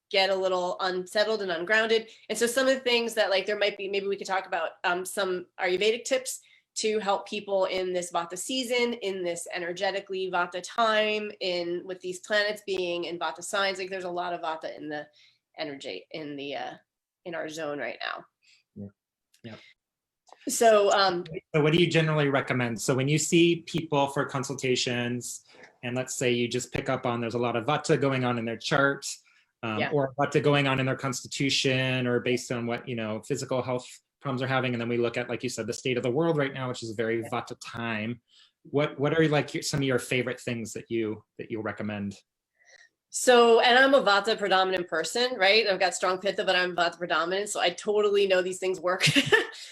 B: get a little unsettled and ungrounded. And so some of the things that like there might be, maybe we could talk about some Ayurvedic tips to help people in this vata season, in this energetically vata time, in with these planets being in vata signs. Like there's a lot of vata in the energy in our zone right now.
A: Yeah.
B: So
A: what do you generally recommend? So when you see people for consultations, and let's say you just pick up on there's a lot of vata going on in their chart, or vata going on in their constitution, or based on what physical health problems are having, and then we look at, like you said, the state of the world right now, which is a very vata time. What are like some of your favorite things that you recommend?
B: So, and I'm a vata predominant person, right? I've got strong pitta, but I'm vata predominant, so I totally know these things work.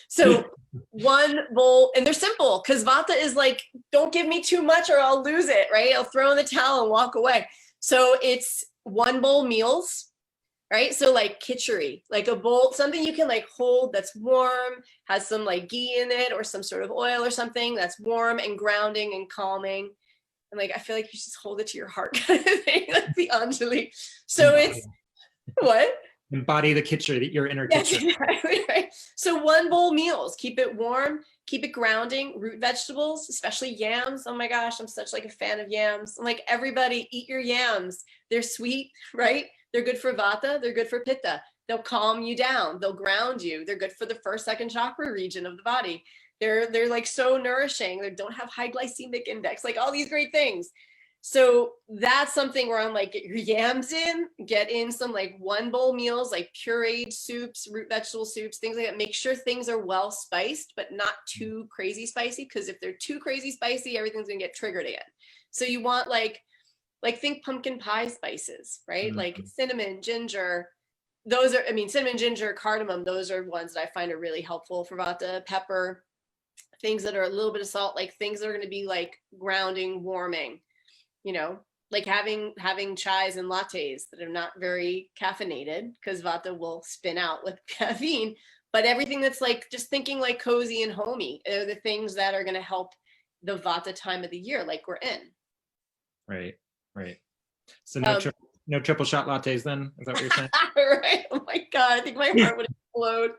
B: So one bowl, and they're simple because vata is like, don't give me too much or I'll lose it, right? I'll throw in the towel and walk away. So it's 1 bowl meals, right? So like khichdi, like a bowl, something you can like hold that's warm, has some like ghee in it or some sort of oil or something that's warm and grounding and calming. And like, I feel like you just hold it to your heart kind of thing, like the Anjali. So it's what?
A: Embody the khichdi, your inner khichdi.
B: Exactly, right. So 1 bowl meals, keep it warm, keep it grounding, root vegetables, especially yams. Oh my gosh, I'm such like a fan of yams. I'm like, everybody eat your yams. They're sweet, right? They're good for vata, they're good for pitta. They'll calm you down, they'll ground you. They're good for the first, second chakra region of the body. They're like so nourishing. They don't have high glycemic index, like all these great things. So that's something where I'm like, get your yams in, get in some like 1 bowl meals, like pureed soups, root vegetable soups, things like that. Make sure things are well spiced, but not too crazy spicy. Because if they're too crazy spicy, everything's gonna get triggered again. So you want like think pumpkin pie spices, right? Mm-hmm. Like cinnamon, ginger. Those are, cinnamon, ginger, cardamom. Those are ones that I find are really helpful for vata. Pepper, things that are a little bit of salt, like things that are going to be like grounding, warming, like having chais and lattes that are not very caffeinated because vata will spin out with caffeine, but everything that's like just thinking like cozy and homey are the things that are going to help the vata time of the year like we're in.
A: Right. So no triple shot lattes then? Is that what you're saying?
B: Right. Oh my God, I think my heart would explode.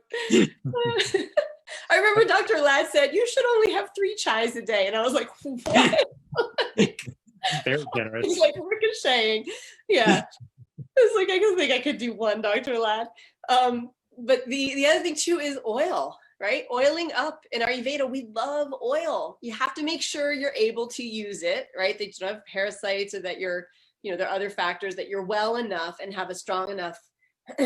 B: I remember Dr. Ladd said, you should only have 3 chais a day. And I was like, what?
A: Very generous.
B: He's like ricocheting. Yeah. It's like, I don't think I could do 1, Dr. Ladd. But the other thing too is oil, right? Oiling up. In Ayurveda, we love oil. You have to make sure you're able to use it, right? That you don't have parasites or that you're, there are other factors, that you're well enough and have a strong enough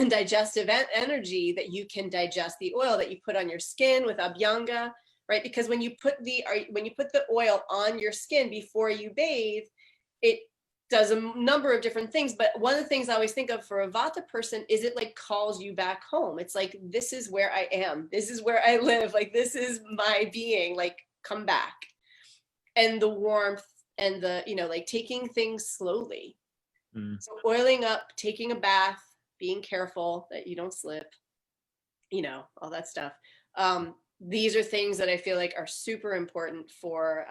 B: digestive energy that you can digest the oil that you put on your skin with abhyanga, right? Because when you put the oil on your skin before you bathe, it does a number of different things. But one of the things I always think of for a vata person is it like calls you back home. It's like, this is where I am. This is where I live. Like, this is my being, like, come back. And the warmth and the, like taking things slowly. So oiling up, taking a bath, being careful that you don't slip, all that stuff. These are things that I feel like are super important for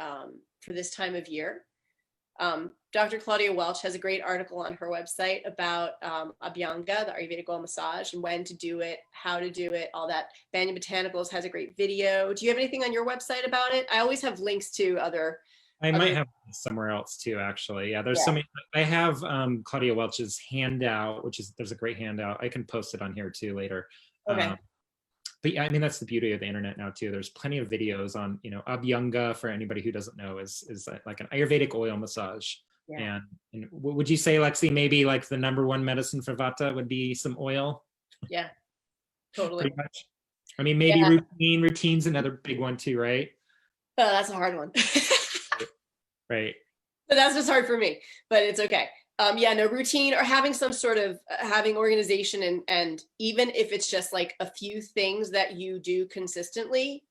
B: this time of year. Dr. Claudia Welch has a great article on her website about Abhyanga, the Ayurvedic oil massage, and when to do it, how to do it, all that. Banyan Botanicals has a great video. Do you have anything on your website about it? I always have links to other.
A: Might have somewhere else too, actually. Yeah, there's so many. I have Claudia Welch's handout, there's a great handout. I can post it on here too later.
B: Okay.
A: But yeah, I mean, that's the beauty of the internet now too. There's plenty of videos on, Abhyanga, for anybody who doesn't know, is like an Ayurvedic oil massage.
B: Yeah.
A: And would you say, Lexi, maybe like the number one medicine for Vata would be some oil?
B: Yeah, totally.
A: Pretty much. I mean, maybe routine's another big one too, right?
B: That's a hard one.
A: Right.
B: But that's just hard for me, but it's okay. No, routine or having some sort of having organization, and even if it's just like a few things that you do consistently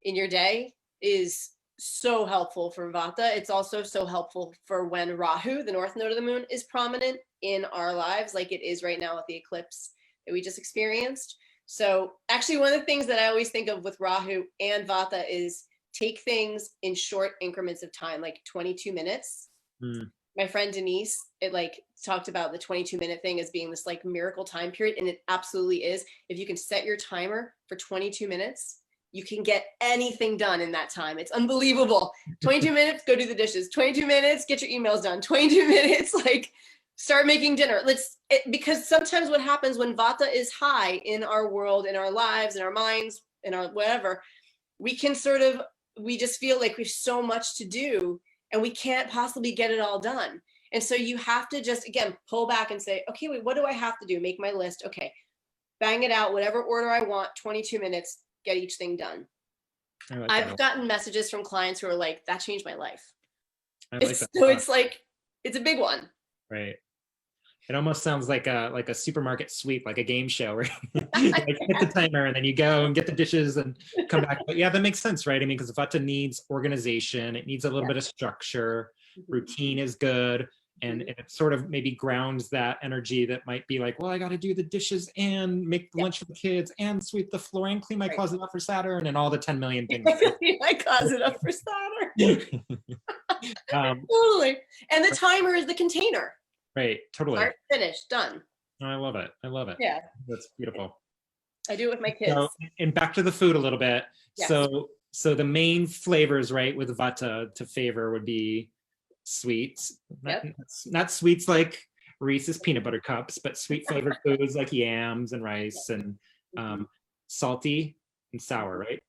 B: in your day is so helpful for Vata. It's also so helpful for when Rahu, the north node of the moon, is prominent in our lives, like it is right now with the eclipse that we just experienced. So actually, one of the things that I always think of with Rahu and Vata is take things in short increments of time, like 22 minutes. My friend Denise, talked about the 22-minute thing as being this like miracle time period. And it absolutely is. If you can set your timer for 22 minutes, you can get anything done in that time. It's unbelievable. 22 minutes, go do the dishes. 22 minutes, get your emails done. 22 minutes, start making dinner. Because sometimes what happens when Vata is high in our world, in our lives, in our minds, in our whatever, we just feel like we have so much to do and we can't possibly get it all done. And so you have to just, again, pull back and say, okay, wait, what do I have to do? Make my list. Okay, bang it out, whatever order I want, 22 minutes, get each thing done. I've gotten messages from clients who are like, that changed my life. So it's like, it's a big one.
A: Right. It almost sounds like a supermarket sweep, like a game show where you hit the timer and then you go and get the dishes and come back. But yeah, that makes sense, right? I mean, because Vata needs organization. It needs a little bit of structure. Routine is good. And it sort of maybe grounds that energy that might be like, well, I got to do the dishes and make lunch for the kids and sweep the floor and clean my closet up for Saturn and all the 10 million things.
B: Clean my closet up for Saturn. Totally. And the timer is the container.
A: Right, totally.
B: Start, finish, done.
A: Oh, I love it. I love it.
B: Yeah.
A: That's beautiful.
B: I do it with my kids.
A: So, and back to the food a little bit. Yes. So the main flavors, right, with Vata to favor would be sweets. Not sweets like Reese's peanut butter cups, but sweet flavored foods like yams and rice and salty and sour, right?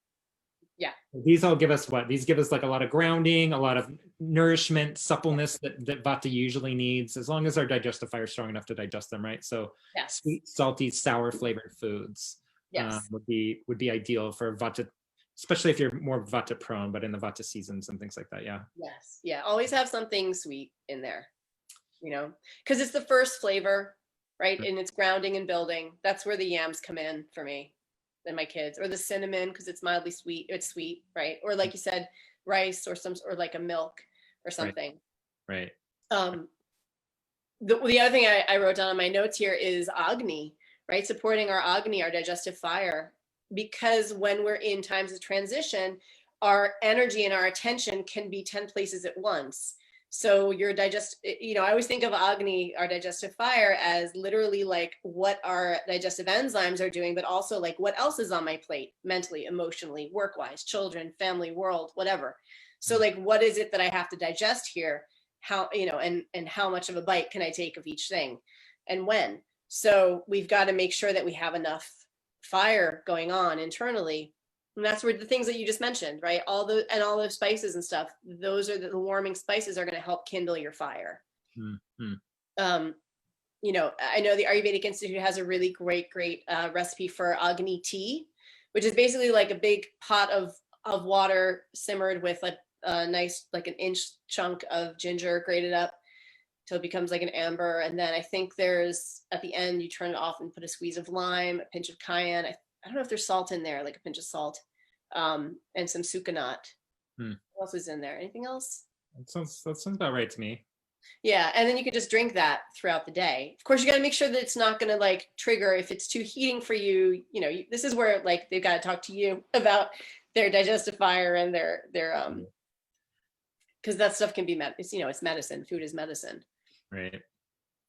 B: Yeah.
A: These all give us what? These give us like a lot of grounding, a lot of nourishment, suppleness that Vata usually needs, as long as our digestive fire is strong enough to digest them, right? So sweet, salty, sour flavored foods would be ideal for Vata, especially if you're more Vata prone, but in the Vata seasons and things like that. Yeah.
B: Yes. Yeah. Always have something sweet in there, because it's the first flavor, right? And it's grounding and building. That's where the yams come in for me and my kids, or the cinnamon, because it's mildly sweet. It's sweet, right? Or like you said, rice or like a milk or something.
A: Right.
B: The other thing I wrote down on my notes here is Agni, right? Supporting our Agni, our digestive fire, because when we're in times of transition, our energy and our attention can be 10 places at once. So your I always think of Agni, our digestive fire, as literally like what our digestive enzymes are doing, but also like what else is on my plate, mentally, emotionally, work-wise, children, family, world, whatever. So like, what is it that I have to digest here? How, and how much of a bite can I take of each thing and when? So we've got to make sure that we have enough fire going on internally. And that's where the things that you just mentioned, right? All those spices and stuff, those are the warming spices are going to help kindle your fire.
A: Mm-hmm.
B: I know the Ayurvedic Institute has a really great recipe for Agni tea, which is basically like a big pot of water simmered with a nice, like an inch chunk of ginger grated up till it becomes like an amber. And then I think there's, at the end, you turn it off and put a squeeze of lime, a pinch of cayenne. I don't know if there's salt in there, like a pinch of salt, and some sucanat. What else is in there? Anything else?
A: That sounds about right to me.
B: Yeah, and then you can just drink that throughout the day. Of course, you got to make sure that it's not going to like trigger if it's too heating for you. This is where like they've got to talk to you about their digestive fire and their because that stuff can be it's medicine. Food is medicine.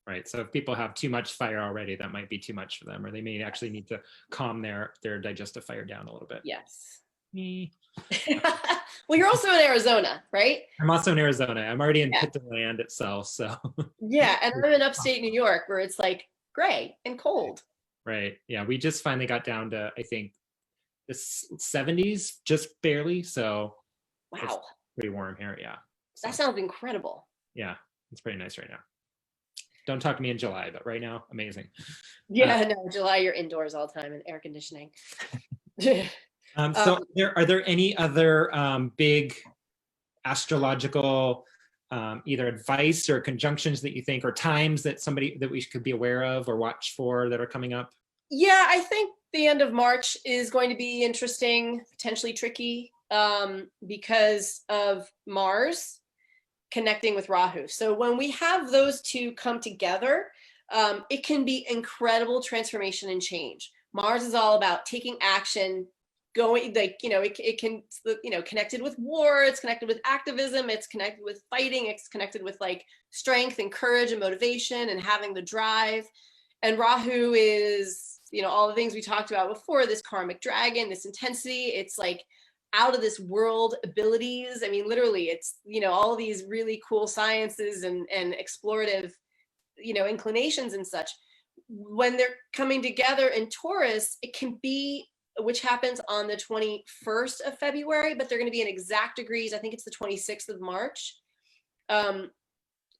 A: Right. So if people have too much fire already, that might be too much for them, or they may actually need to calm their digestive fire down a little bit.
B: Yes.
A: Me.
B: Well, you're also in Arizona, right?
A: I'm also in Arizona. I'm already in Pitta land itself. So.
B: Yeah, and I'm in upstate New York, where it's like gray and cold.
A: Right. Yeah, we just finally got down to, I think, the 70s, just barely. So it's
B: Wow,
A: pretty warm here. Yeah. So,
B: that sounds incredible.
A: yeah, it's pretty nice right now. Don't talk to me in July, but right now, amazing.
B: Yeah, no, July you're indoors all the time in air conditioning.
A: So are there any other big astrological either advice or conjunctions that you think, or times that we could be aware of or watch for that are coming up?
B: Yeah, I think the end of March is going to be interesting, potentially tricky, because of Mars connecting with Rahu. So when we have those two come together, it can be incredible transformation and change. Mars is all about taking action, going, like, it can, connected with war, it's connected with activism, it's connected with fighting, it's connected with like strength and courage and motivation and having the drive. And Rahu is, all the things we talked about before, this karmic dragon, this intensity, it's like out of this world abilities. I mean, literally, it's, all these really cool sciences and explorative, inclinations and such. When they're coming together in Taurus, it can be, which happens on the 21st of February, but they're going to be in exact degrees. I think it's the 26th of March. And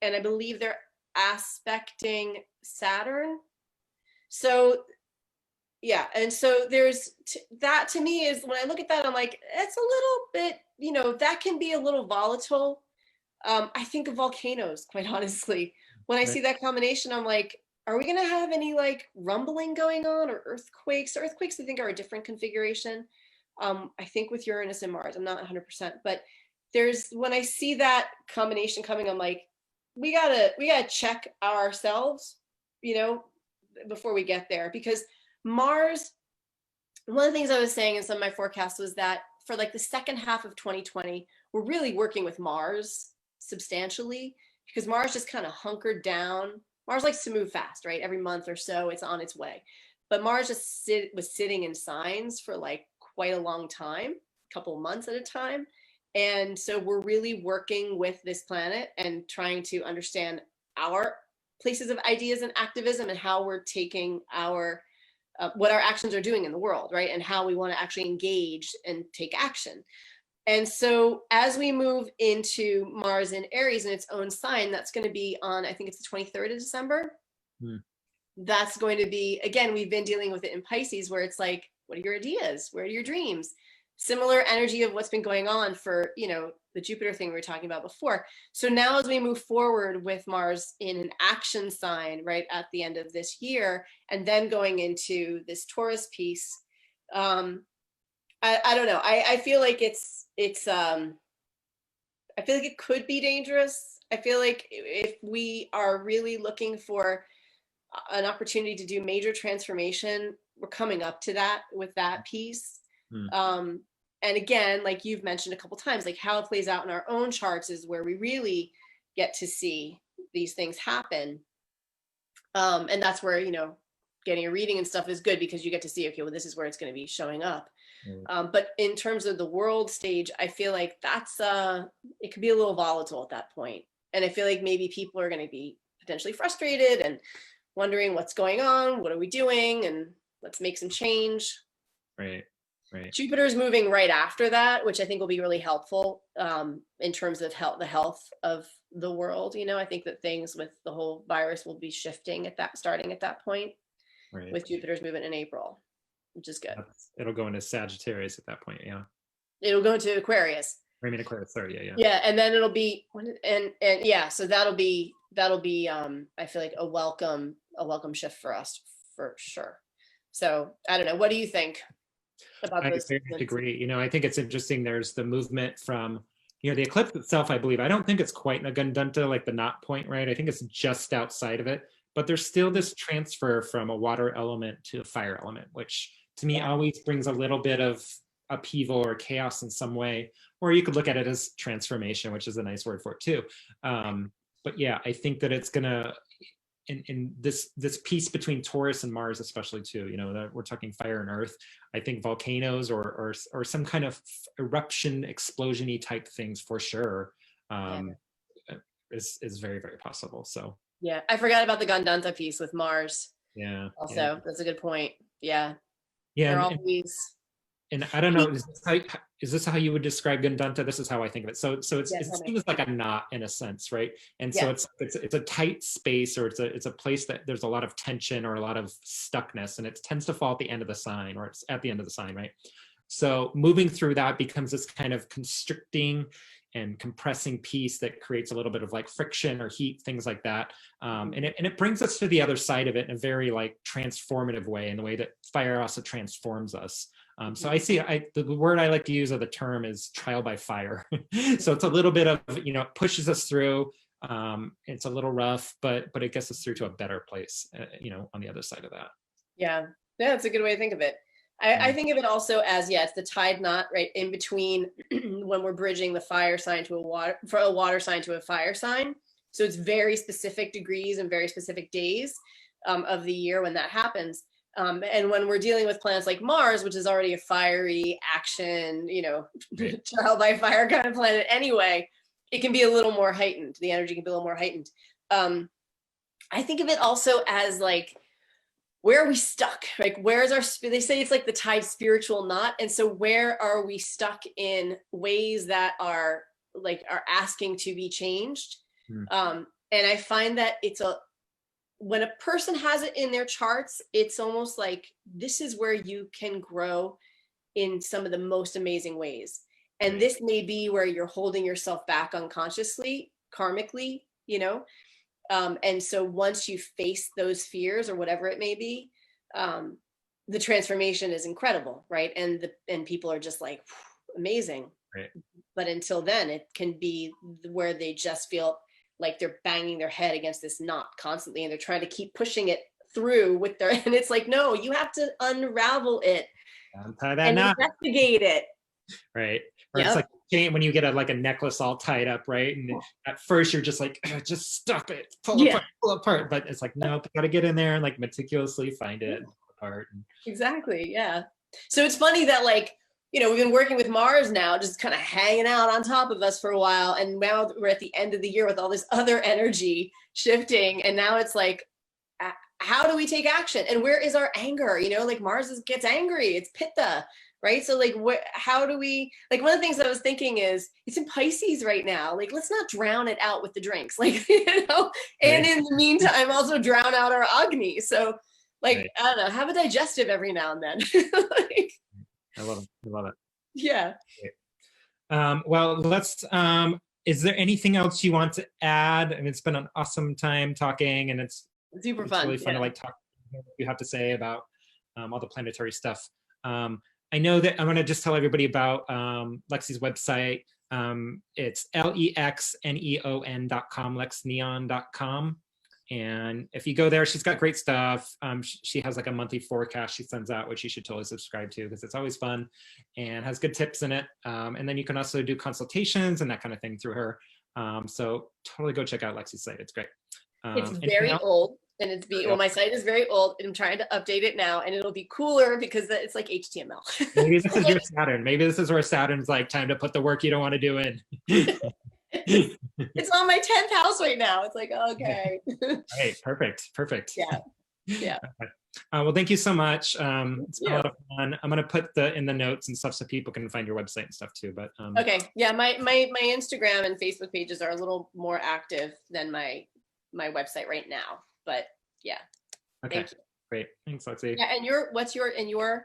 B: I believe they're aspecting Saturn. So yeah, and so there's that, to me, is when I look at that, I'm like, it's a little bit, that can be a little volatile. I think of volcanoes, quite honestly. When I see that combination, I'm like, are we going to have any like rumbling going on, or earthquakes? Earthquakes, I think, are a different configuration. I think with Uranus and Mars, I'm not 100%, but when I see that combination coming, I'm like, we gotta check ourselves, before we get there, because Mars, one of the things I was saying in some of my forecasts was that for like the second half of 2020, we're really working with Mars substantially, because Mars just kind of hunkered down. Mars likes to move fast, right? Every month or so, it's on its way. But Mars just was sitting in signs for like quite a long time, a couple of months at a time. And so we're really working with this planet and trying to understand our places of ideas and activism, and how we're taking our what our actions are doing in the world, right? And how we want to actually engage and take action. And so as we move into Mars in Aries in its own sign, that's going to be on, I think it's the 23rd of December. That's going to be, again, we've been dealing with it in Pisces, where it's like, what are your ideas? Where are your dreams? Similar energy of what's been going on for, the Jupiter thing we were talking about before. So now as we move forward with Mars in an action sign right at the end of this year, and then going into this Taurus piece, I don't know. I feel like I feel like it could be dangerous. I feel like if we are really looking for an opportunity to do major transformation, we're coming up to that with that piece. And again, like you've mentioned a couple times, like how it plays out in our own charts is where we really get to see these things happen. And that's where, getting a reading and stuff is good, because you get to see, okay, well, this is where it's going to be showing up. But in terms of the world stage, I feel like that's it could be a little volatile at that point. And I feel like maybe people are going to be potentially frustrated and wondering what's going on, what are we doing, and let's make some change.
A: Right.
B: Jupiter's moving right after that, which I think will be really helpful in terms of the health of the world. I think that things with the whole virus will be shifting starting at that point, with Jupiter's movement in April, which is good.
A: It'll go into Sagittarius at that point. Yeah.
B: It'll go into Aquarius.
A: I mean Aquarius. Sorry. Yeah.
B: Yeah, and then it'll be and yeah, so that'll be I feel like a welcome shift for us for sure. So I don't know. What do you think about those?
A: I agree. I think it's interesting. There's the movement from, the eclipse itself, I believe. I don't think it's quite a Gandanta, like the knot point, right? I think it's just outside of it. But there's still this transfer from a water element to a fire element, which to me always brings a little bit of upheaval or chaos in some way. Or you could look at it as transformation, which is a nice word for it too. But yeah, I think that it's gonna, in this piece between Taurus and Mars, especially too, that we're talking fire and earth. I think volcanoes or some kind of eruption, explosion-y type things for sure is very, very possible. So
B: yeah, I forgot about the Gandanta piece with Mars.
A: Yeah.
B: Also, that's a good point. Yeah.
A: Yeah.
B: They're always
A: and I don't know, is this how you would describe Gandanta? This is how I think of it. So it seems like a knot in a sense, right? And so it's a tight space, or it's a place that there's a lot of tension or a lot of stuckness, and it tends to fall at the end of the sign, or it's at the end of the sign, right? So moving through that becomes this kind of constricting and compressing piece that creates a little bit of like friction or heat, things like that. And it brings us to the other side of it in a very like transformative way, in the way that fire also transforms us. So I see, the word I like to use, or the term, is trial by fire. So it's a little bit of, it pushes us through. It's a little rough, but it gets us through to a better place, on the other side of that.
B: Yeah, that's a good way to think of it. I think of it also as, it's the tide knot right in between when we're bridging the fire sign to a water sign to a fire sign. So it's very specific degrees and very specific days of the year when that happens. And when we're dealing with planets like Mars, which is already a fiery action, trial by fire kind of planet anyway, it can be a little more heightened. The energy can be a little more heightened. I think of it also as like, where are we stuck? Like, where's they say it's like the tide spiritual knot. And so where are we stuck in ways that are asking to be changed? And I find that when a person has it in their charts, it's almost like this is where you can grow in some of the most amazing ways. And this may be where you're holding yourself back unconsciously, karmically, and so once you face those fears or whatever it may be, the transformation is incredible, right? And people are just like, amazing.
A: Right.
B: But until then, it can be where they just feel like they're banging their head against this knot constantly, and they're trying to keep pushing it through with and it's like, no, you have to unravel it and investigate it.
A: Right. Or it's like when you get a necklace all tied up, right? And at first you're just like, just stop it, pull apart. But it's like, no, got to get in there and like meticulously find it apart.
B: Exactly. Yeah. So it's funny that we've been working with Mars now, just kind of hanging out on top of us for a while. And now we're at the end of the year with all this other energy shifting. And now it's like, how do we take action? And where is our anger? Mars gets angry. It's Pitta. Right. So how do we, one of the things that I was thinking is it's in Pisces right now. Let's not drown it out with the drinks, and in the meantime, also drown out our Agni. So I don't know, have a digestive every now and then.
A: I love it. I love it.
B: Yeah.
A: Well, let's, is there anything else you want to add? I mean, it's been an awesome time talking, and it's
B: super fun.
A: Really fun to talk what you have to say about all the planetary stuff. I know that I'm going to just tell everybody about Lexi's website. It's lexneon.com, lexneon.com. And if you go there, she's got great stuff. She has a monthly forecast she sends out, which you should totally subscribe to because it's always fun and has good tips in it. And then you can also do consultations and that kind of thing through her. So totally go check out Lexi's site. It's great.
B: It's very old. And my site is very old, and I'm trying to update it now, and it'll be cooler because it's like HTML.
A: Maybe this is your Saturn. Maybe this is where Saturn's time to put the work you don't want to do in.
B: It's on my 10th house right now. It's like, okay.
A: All right, perfect.
B: Yeah.
A: Okay. Well, thank you so much. It's been a lot of fun. I'm going to put in the notes and stuff so people can find your website and stuff too. But
B: okay, yeah, my Instagram and Facebook pages are a little more active than my website right now. But yeah.
A: Okay. Thank you. Great. Thanks, Lexi.
B: Yeah, and what's your website?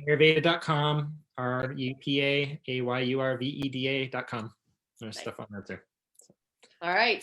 A: Ayurveda.com, RUPAAYURVEDA.com. There's stuff on there too.
B: All right.